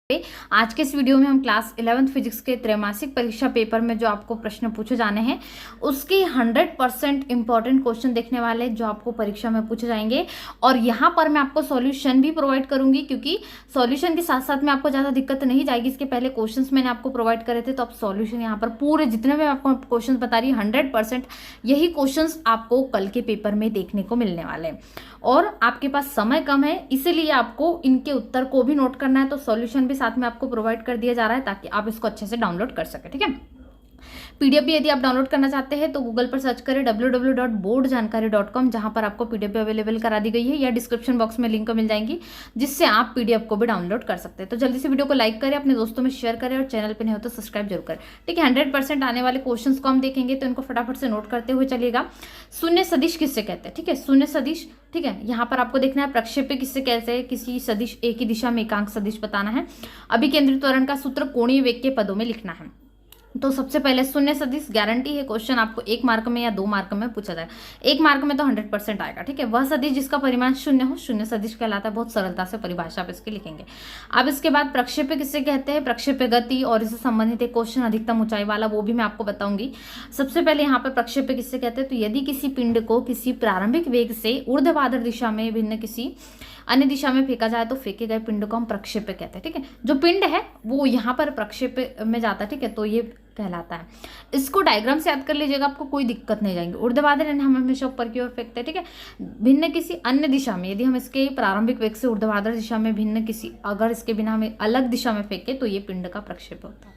आज के इस वीडियो में हम क्लास 11th फिजिक्स के त्रैमासिक परीक्षा पेपर में जो आपको प्रश्न पूछे जाने हैं उसके 100% इंपॉर्टेंट क्वेश्चन देखने वाले जो आपको परीक्षा में पूछे जाएंगे। और यहाँ पर मैं आपको सॉल्यूशन भी प्रोवाइड करूंगी, क्योंकि सॉल्यूशन के साथ साथ में आपको ज़्यादा दिक्कत नहीं जाएगी। इसके पहले क्वेश्चंस मैंने आपको प्रोवाइड करे थे, तो आप सॉल्यूशन यहाँ पर पूरे जितने भी आपको क्वेश्चन बता रही 100% यही क्वेश्चन आपको कल के पेपर में देखने को मिलने वाले हैं। और आपके पास समय कम है, इसीलिए आपको इनके उत्तर को भी नोट करना है, तो सॉल्यूशन भी साथ में आपको प्रोवाइड कर दिया जा रहा है ताकि आप इसको अच्छे से डाउनलोड कर सकें। ठीक है, पीडीएफ भी यदि आप डाउनलोड करना चाहते हैं तो गूगल पर सर्च करें www.boardjankari.com, जहां पर आपको पीडीएफ अवेलेबल करा दी गई है, या डिस्क्रिप्शन बॉक्स में लिंक मिल जाएंगी जिससे आप पीडीएफ को भी डाउनलोड कर सकते हैं। तो जल्दी से वीडियो को लाइक करें, अपने दोस्तों में शेयर करें, और चैनल पर नहीं हो तो सब्सक्राइब जरूर करें। ठीक है, 100% आने वाले क्वेश्चन को हम देखेंगे, तो इनको फटाफट से नोट करते हुए चलिएगा। शून्य सदिश किससे कहते हैं? ठीक है, शून्य सदिश, ठीक है, यहाँ पर आपको देखना है प्रक्षेप्य किससे कहते हैं, किसी सदिश ए की दिशा में एकांक सदिश बताना है। अभिकेंद्रित त्वरण का सूत्र कोणीय वेग के पदों में लिखना है। तो सबसे पहले शून्य सदिश, गारंटी है क्वेश्चन आपको 1 मार्क में या 2 मार्क में पूछा जाए। 1 मार्क में तो 100% आएगा। ठीक है, वह सदिश जिसका परिमाण शून्य हो शून्य सदिश कहलाता है। बहुत सरलता से परिभाषा आप इसकी लिखेंगे। अब इसके बाद प्रक्षेप्य किससे कहते हैं? प्रक्षेप्य गति और इससे संबंधित एक क्वेश्चन अधिकतम ऊंचाई वाला, वो भी मैं आपको बताऊंगी। सबसे पहले यहाँ पर प्रक्षेप्य किससे कहते हैं? तो यदि किसी पिंड को किसी प्रारंभिक वेग से ऊर्ध्वाधर दिशा में भिन्न किसी अन्य दिशा में फेंका जाए तो फेंके गए पिंड को हम प्रक्षेप्य कहते हैं। ठीक है, जो पिंड है वो यहाँ पर प्रक्षेप्य में जाता है। ठीक है, तो ये कहलाता है। इसको डायग्राम से याद कर लीजिएगा, आपको कोई दिक्कत नहीं जाएंगे। ऊर्ध्वाधर हम हमेशा ऊपर की ओर फेंकते हैं। ठीक है, भिन्न किसी अन्य दिशा में, यदि हम इसके प्रारंभिक वेग से ऊर्ध्वाधर दिशा में भिन्न किसी, अगर इसके बिना हमें अलग दिशा में फेंके तो ये पिंड का प्रक्षेप्य होता है।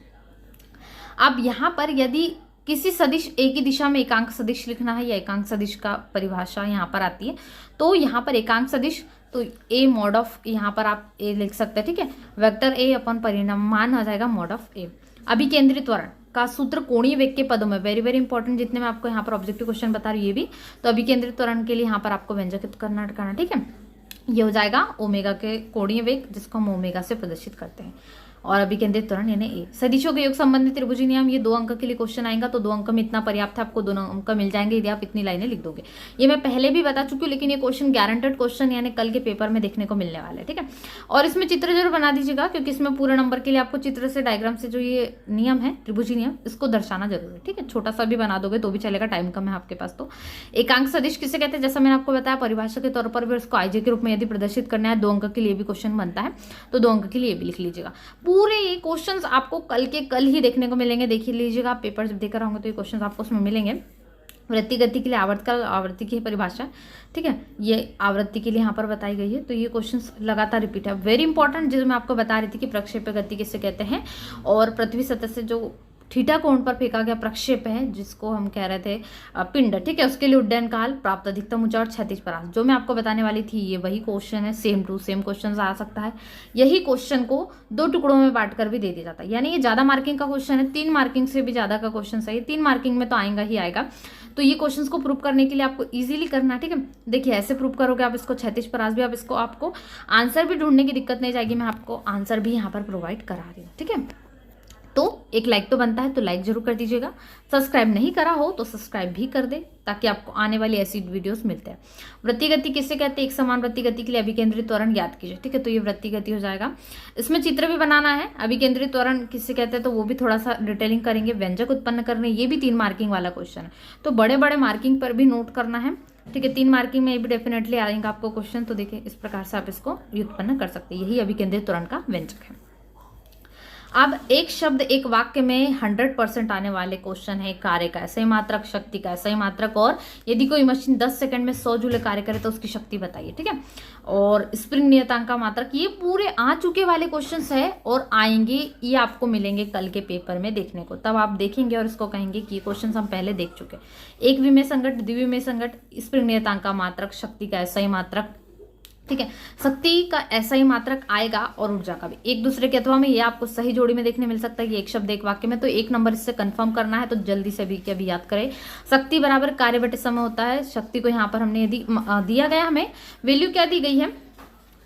अब यहाँ पर यदि किसी सदिश ए की दिशा में एकांक सदिश लिखना है, या एकांक सदिश का परिभाषा यहाँ पर आती है, तो यहाँ पर एकांक सदिश, तो ए मॉड ऑफ, यहाँ पर आप ए लिख सकते हैं। ठीक है, वेक्टर ए अपन परिणाम मान आ जाएगा मॉड ऑफ ए। अभिकेंद्रित त्वरण का सूत्र कोणीय वेग के पदों में, वेरी वेरी इंपॉर्टेंट, जितने मैं आपको यहाँ पर ऑब्जेक्टिव क्वेश्चन बता रही हूँ ये भी। तो अभिकेंद्रित त्वरण के लिए यहाँ पर आपको व्यंजक करना। ठीक है, ये हो जाएगा ओमेगा के कोणीय वेग, जिसको हम ओमेगा से प्रदर्शित करते हैं। और अभिकेंद्रित त्वरण यानी ए। सदिशों के योग संबंधित त्रिभुजी नियम, ये 2 अंक के लिए क्वेश्चन आएगा, तो 2 अंक में इतना पर्याप्त है, आपको 2 अंक मिल जाएंगे यदि आप इतनी लाइनें लिख दोगे। ये मैं पहले भी बता चुकी हूँ, लेकिन ये क्वेश्चन गारंटेड क्वेश्चन यानी कल के पेपर में देखने को मिलने वाले हैं। ठीक है, और इसमें चित्र जरूर बना दीजिएगा, क्योंकि इसमें पूरे नंबर के लिए आपको चित्र से, डायग्राम से जो ये नियम है त्रिभुजी नियम, इसको दर्शाना जरूर है। ठीक है, छोटा सा भी बना दोगे तो भी चलेगा, टाइम कम है आपके पास। तो एकांक सदिश किसे कहते हैं? जैसा मैंने आपको बताया, परिभाषा के तौर पर भी उसको आईजे के रूप में यदि प्रदर्शित करना है, 2 अंक के लिए भी क्वेश्चन बनता है, तो 2 अंक के लिए भी लिख लीजिएगा। पूरे ये क्वेश्चन आपको कल के कल ही देखने को मिलेंगे। देख लीजिएगा, आप पेपर जब देकर होंगे तो ये क्वेश्चन आपको उसमें मिलेंगे। वृत्ति गति के लिए आवर्तकाल, आवृत्ति की परिभाषा, ठीक है, ये आवृत्ति के लिए यहाँ पर बताई गई है। तो ये क्वेश्चंस लगातार रिपीट है, वेरी इंपॉर्टेंट, जिसमें मैं आपको बता रही थी कि प्रक्षेप्य गति किसे कहते हैं, और पृथ्वी सतह से जो थीटा कोण पर फेंका गया प्रक्षेप्य है, जिसको हम कह रहे थे पिंड, ठीक है, उसके लिए उड्डयन काल, प्राप्त अधिकतम ऊंचाई और क्षैतिज परास, जो मैं आपको बताने वाली थी, ये वही क्वेश्चन है। सेम टू सेम क्वेश्चन आ सकता है। यही क्वेश्चन को 2 टुकड़ों में बांटकर भी दे दिया जाता है, यानी ये ज्यादा मार्किंग का क्वेश्चन है, 3 मार्किंग से भी ज्यादा का क्वेश्चन है। 3 मार्किंग में तो आएगा ही आएगा। तो ये क्वेश्चंस को प्रूव करने के लिए आपको इजीली करना है। ठीक है, देखिए ऐसे प्रूव करोगे आप इसको, क्षैतिज परास भी आप इसको, आपको आंसर भी ढूंढने की दिक्कत नहीं जाएगी। मैं आपको आंसर भी यहाँ पर प्रोवाइड करा रही हूँ। ठीक है, तो एक लाइक तो बनता है, तो लाइक जरूर कर दीजिएगा। सब्सक्राइब नहीं करा हो तो सब्सक्राइब भी कर दे, ताकि आपको आने वाली ऐसी वीडियोस मिलते हैं। वृत्ति गति किसे कहते हैं? एक समान वृत्ति गति के लिए अभिकेंद्रित त्वरण याद कीजिए। ठीक है, तो ये वृत्ति गति हो जाएगा। इसमें चित्र भी बनाना है। अभिकेंद्रित त्वरण किसे कहते हैं, तो वो भी थोड़ा सा डिटेलिंग करेंगे। व्यंजक उत्पन्न करने, ये भी 3 मार्किंग वाला क्वेश्चन है, तो बड़े बड़े मार्किंग पर भी नोट करना है। ठीक है, 3 मार्किंग में ये भी डेफिनेटली आएगा आपको क्वेश्चन। तो देखिए इस प्रकार से आप इसको व्युत्पन्न कर सकते हैं, यही अभिकेंद्रित त्वरण का व्यंजक है। अब एक शब्द एक वाक्य में 100% आने वाले क्वेश्चन है। कार्य का सही मात्रक, शक्ति का सही मात्रक, और यदि कोई मशीन 10 सेकंड में 100 जूल कार्य करे तो उसकी शक्ति बताइए। ठीक है, और स्प्रिंग नियतांक का मात्रक, ये पूरे आ चुके वाले क्वेश्चंस है और आएंगे, ये आपको मिलेंगे कल के पेपर में देखने को। तब आप देखेंगे और इसको कहेंगे कि ये क्वेश्चन हम पहले देख चुके। एक विमेय संघट, द्विविमेय संघट, स्प्रिंग नियतांक का मात्रक, शक्ति का सही मात्रक। ठीक है, शक्ति का ऐसा ही मात्रक आएगा और ऊर्जा का भी एक दूसरे के अथवा में, ये आपको सही जोड़ी में देखने मिल सकता है कि एक शब्द एक वाक्य में। तो 1 नंबर इससे कंफर्म करना है, तो जल्दी से भी क्या भी याद करें। शक्ति बराबर कार्य बटे समय होता है। शक्ति को यहाँ पर हमने यदि दिया गया, हमें वैल्यू क्या दी गई है?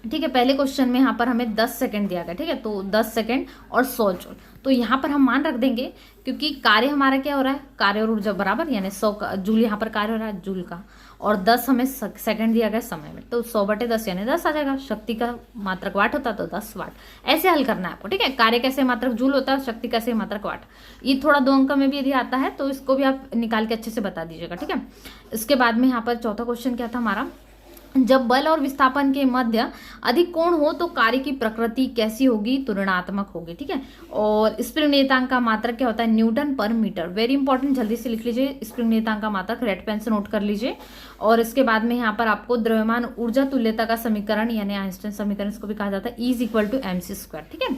ठीक है, पहले क्वेश्चन में यहाँ पर हमें 10 सेकंड दिया गया। ठीक है, तो 10 सेकंड और 100 जूल, तो यहाँ पर हम मान रख देंगे, क्योंकि कार्य हमारा क्या हो रहा है, कार्य और ऊर्जा बराबर, यानी 100 जूल यहाँ पर कार्य हो रहा है, जूल का, और 10 हमें सेकंड दिया गया समय में, तो 100/10 यानी 10 आ जाएगा। शक्ति का मात्रक वाट होता तो 10 वाट। ऐसे हल करना है आपको, ठीक है। कार्य कैसे मात्रक जूल होता है, शक्ति कैसे मात्रक वाट। ये थोड़ा 2 अंक में भी यदि आता है तो इसको भी आप निकाल के अच्छे से बता दीजिएगा, ठीक है। इसके बाद में यहाँ पर चौथा क्वेश्चन क्या था हमारा, जब बल और विस्थापन के मध्य अधिक कोण हो तो कार्य की प्रकृति कैसी होगी, तो ऋणात्मक होगी, ठीक है। और स्प्रिंग नियतांक का मात्रक क्या होता है, न्यूटन पर मीटर। वेरी इंपॉर्टेंट, जल्दी से लिख लीजिए स्प्रिंग नियतांक का मात्रक, रेड पेन से नोट कर लीजिए। और इसके बाद में यहाँ पर आपको द्रव्यमान ऊर्जा तुल्यता का समीकरण यानी आइंस्टाइन समीकरण इसको भी कहा जाता है, E=mc², ठीक है।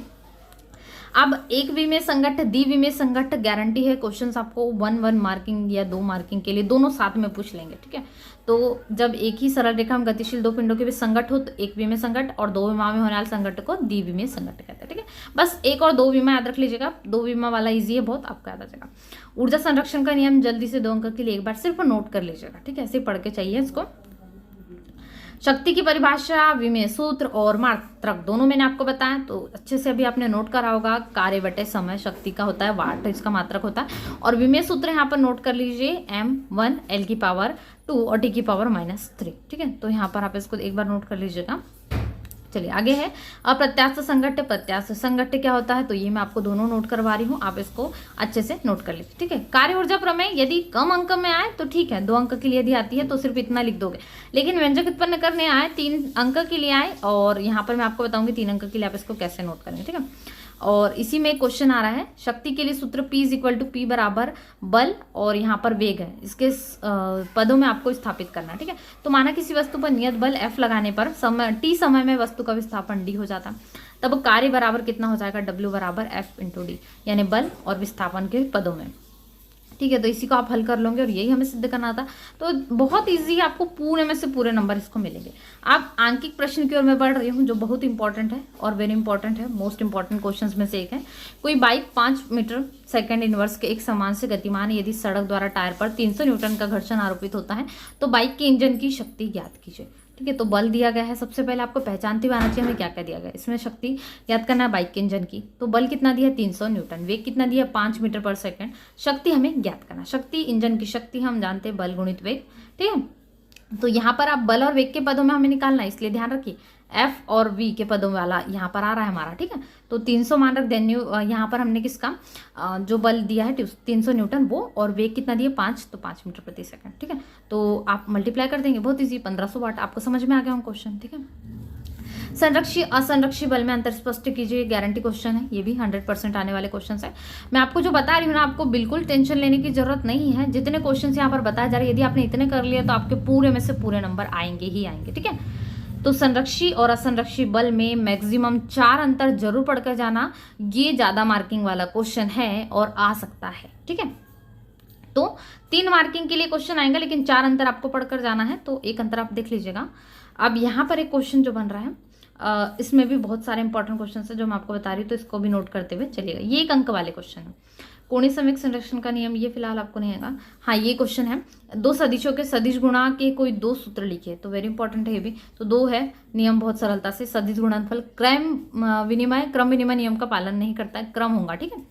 अब एक विमेय संघट्ट द्विविमेय संघट्ट गारंटी है, क्वेश्चंस आपको 1 मार्किंग या 2 मार्किंग के लिए दोनों साथ में पूछ लेंगे, ठीक है। तो जब एक ही सरल रेखा में गतिशील 2 पिंडों के बीच संघट्ट हो तो एक विमेय संघट्ट, और 2 विमा में होने वाले संघट्ट को द्विविमेय संघट्ट कहते हैं, ठीक है। बस 1 और 2 विमा याद रख लीजिएगा, 2 विमा वाला इजी है बहुत, आपको याद आ जाएगा। ऊर्जा संरक्षण का नियम जल्दी से 2 अंक के लिए एक बार सिर्फ नोट कर लीजिएगा, ठीक है। ऐसे पढ़ के चाहिए इसको। शक्ति की परिभाषा, विमेय सूत्र और मात्रक दोनों मैंने आपको बताया, तो अच्छे से अभी आपने नोट करा होगा। कार्य बटे समय शक्ति का होता है वाट, इसका मात्रक होता है। और विमेय सूत्र यहाँ पर नोट कर लीजिए, m1 L⁻² और T⁻−3, ठीक है। तो यहाँ पर आप इसको एक बार नोट कर लीजिएगा। चलिए आगे है अप्रत्यास्थ संघट्ट, प्रत्यास्थ संघट्ट क्या होता है, तो ये मैं आपको दोनों नोट करवा रही हूँ, आप इसको अच्छे से नोट कर लीजिए, ठीक है। कार्य ऊर्जा प्रमेय यदि कम अंक में आए तो ठीक है, 2 अंक के लिए यदि आती है तो सिर्फ इतना लिख दोगे, लेकिन व्यंजक उत्पन्न करने आए 3 अंक के लिए आए, और यहाँ पर मैं आपको बताऊंगी 3 अंक के लिए आप इसको कैसे नोट करेंगे, ठीक है। और इसी में क्वेश्चन आ रहा है, शक्ति के लिए सूत्र P बराबर बल और यहाँ पर वेग है, इसके पदों में आपको स्थापित करना है, ठीक है। तो माना किसी वस्तु पर नियत बल F लगाने पर t समय में वस्तु का विस्थापन d हो जाता है, तब कार्य बराबर कितना हो जाएगा, W बराबर F×d, यानी बल और विस्थापन के पदों में, ठीक है। तो इसी को आप हल कर लोगे और यही हमें सिद्ध करना था। तो बहुत इजी, आपको पूरे में से पूरे नंबर इसको मिलेंगे। आप आंकिक प्रश्न की ओर मैं बढ़ रही हूँ, जो बहुत इंपॉर्टेंट है और वेरी इंपॉर्टेंट है, मोस्ट इंपॉर्टेंट क्वेश्चंस में से एक है। कोई बाइक 5 मीटर सेकंड इनवर्स के एक समान से गतिमान है, यदि सड़क द्वारा टायर पर 300 न्यूटन का घर्षण आरोपित होता है तो बाइक के इंजन की शक्ति ज्ञात कीजिए, ठीक है। तो बल दिया गया है, सबसे पहले आपको पहचानते हुए आना चाहिए हमें क्या क्या दिया गया है। इसमें शक्ति याद करना है बाइक के इंजन की, तो बल कितना दिया 300 न्यूटन, वेग कितना दिया 5 मीटर पर सेकंड, शक्ति हमें ज्ञात करना, शक्ति इंजन की शक्ति हम जानते हैं बल गुणित वेग, ठीक है। तो यहाँ पर आप बल और वेग के पदों में हमें निकालना है, इसलिए ध्यान रखिए F और V के पदों वाला यहाँ पर आ रहा है हमारा, ठीक है। तो 300 मान रख दें, यहाँ पर हमने किसका जो बल दिया है 300 न्यूटन वो, और वेग कितना दिया 5, तो 5 मीटर प्रति सेकंड, ठीक है। तो आप मल्टीप्लाई कर देंगे, बहुत ईजी, 1500 वाट। आपको समझ में आ गया क्वेश्चन, ठीक है। संरक्षी असंरक्षी बल में अंतर स्पष्ट कीजिए, गारंटी क्वेश्चन है, ये भी 100% आने वाले क्वेश्चन है। मैं आपको जो बता रही हूँ ना, आपको बिल्कुल टेंशन लेने की जरूरत नहीं है। जितने क्वेश्चन यहाँ पर बताए जा रहे हैं, यदि आपने इतने कर लिया तो आपके पूरे में से पूरे नंबर आएंगे ही आएंगे, ठीक है। तो संरक्षी और असंरक्षी बल में मैक्सिमम 4 अंतर जरूर पढ़कर जाना, ये ज्यादा मार्किंग वाला क्वेश्चन है और आ सकता है, ठीक है। तो 3 मार्किंग के लिए क्वेश्चन आएंगे, लेकिन 4 अंतर आपको पढ़कर जाना है, तो 1 अंतर आप देख लीजिएगा। अब यहाँ पर एक क्वेश्चन जो बन रहा है, इसमें भी बहुत सारे इंपॉर्टेंट क्वेश्चन है जो मैं आपको बता रही हूँ, तो इसको भी नोट करते हुए चलिएगा। ये 1 अंक वाले क्वेश्चन है, कोणीय संवेग संरक्षण का नियम, ये फिलहाल आपको नहीं आएगा। हाँ, ये क्वेश्चन है, 2 सदिशों के सदिश गुणा के कोई 2 सूत्र लिखिए, तो वेरी इंपॉर्टेंट है ये भी। तो 2 है नियम, बहुत सरलता से, सदिश गुणनफल क्रम विनिमय नियम का पालन नहीं करता है, क्रम होगा, ठीक है।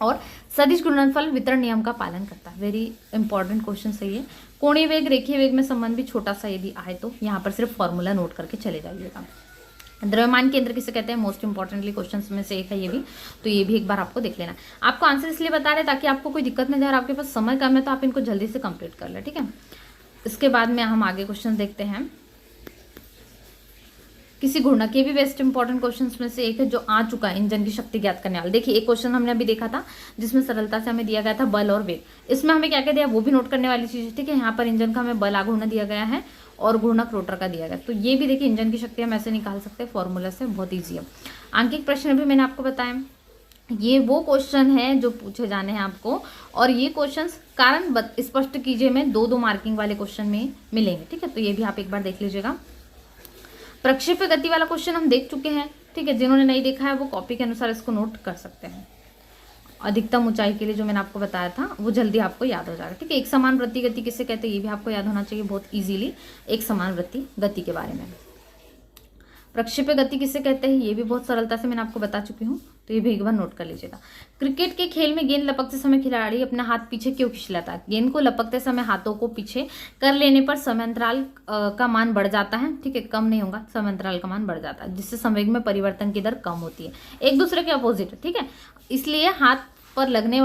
और सदिश गुणनफल वितरण नियम का पालन करता है, वेरी इंपॉर्टेंट क्वेश्चन सही है। कोणीय वेग रेखीय वेग में संबंध भी छोटा सा यदि आए तो यहाँ पर सिर्फ फॉर्मूला नोट करके चले जाइएगा। द्रव्यमान केंद्र किसे कहते हैं, मोस्ट इंपॉर्टेंटली क्वेश्चंस में से एक है ये भी, तो ये भी एक बार आपको देख लेना। आपको आंसर इसलिए बता रहे ताकि आपको कोई दिक्कत नहीं जाए, और आपके पास समय कम है तो आप इनको जल्दी से कंप्लीट कर ले, ठीक है। इसके बाद में हम आगे क्वेश्चन देखते हैं। किसी घूर्णक, ये भी बेस्ट इंपॉर्टेंट क्वेश्चंस में से एक है जो आ चुका है, इंजन की शक्ति ज्ञात करने वाला। देखिए एक क्वेश्चन हमने अभी देखा था जिसमें सरलता से हमें दिया गया था बल और वेग, इसमें हमें क्या क्या दिया वो भी नोट करने वाली चीज है, ठीक है। यहाँ पर इंजन का हमें बल आघूर्ण दिया गया है और घूर्णक रोटर का दिया गया, तो ये भी देखिए इंजन की शक्ति हम ऐसे निकाल सकते हैं फॉर्मूला से, बहुत ईजी है। आंकिक प्रश्न भी मैंने आपको बताया, ये वो क्वेश्चन है जो पूछे जाने हैं आपको, और ये क्वेश्चंस कारण स्पष्ट कीजिए में 2-2 मार्किंग वाले क्वेश्चन में मिलेंगे, ठीक है। तो ये भी आप एक बार देख लीजिएगा। प्रक्षेप्य गति वाला क्वेश्चन हम देख चुके हैं, ठीक है। जिन्होंने नहीं देखा है वो कॉपी के अनुसार इसको नोट कर सकते हैं। अधिकतम ऊंचाई के लिए जो मैंने आपको बताया था वो जल्दी आपको याद हो जाएगा, ठीक है। एक समान वृत्ति गति किसे कहते हैं ये भी आपको याद होना चाहिए बहुत इजीली, एक समान वृत्ति गति के बारे में। प्रक्षेप्य गति किसे कहते हैं, ये भी बहुत सरलता से मैंने आपको बता चुकी हूँ, तो ये भी एक बार नोट कर लीजिएगा। क्रिकेट के खेल में गेंद लपकते समय खिलाड़ी अपना हाथ पीछे क्यों खींच लेता है? गेंद को लपकते समय हाथों को पीछे कर लेने पर समयांतराल का मान बढ़ जाता है, ठीक है, कम नहीं होगा, समयांतराल का मान बढ़ जाता है, जिससे संवेग में परिवर्तन की दर कम होती है, एक दूसरे के अपोजिट, ठीक है। इसलिए हाथ पर लगने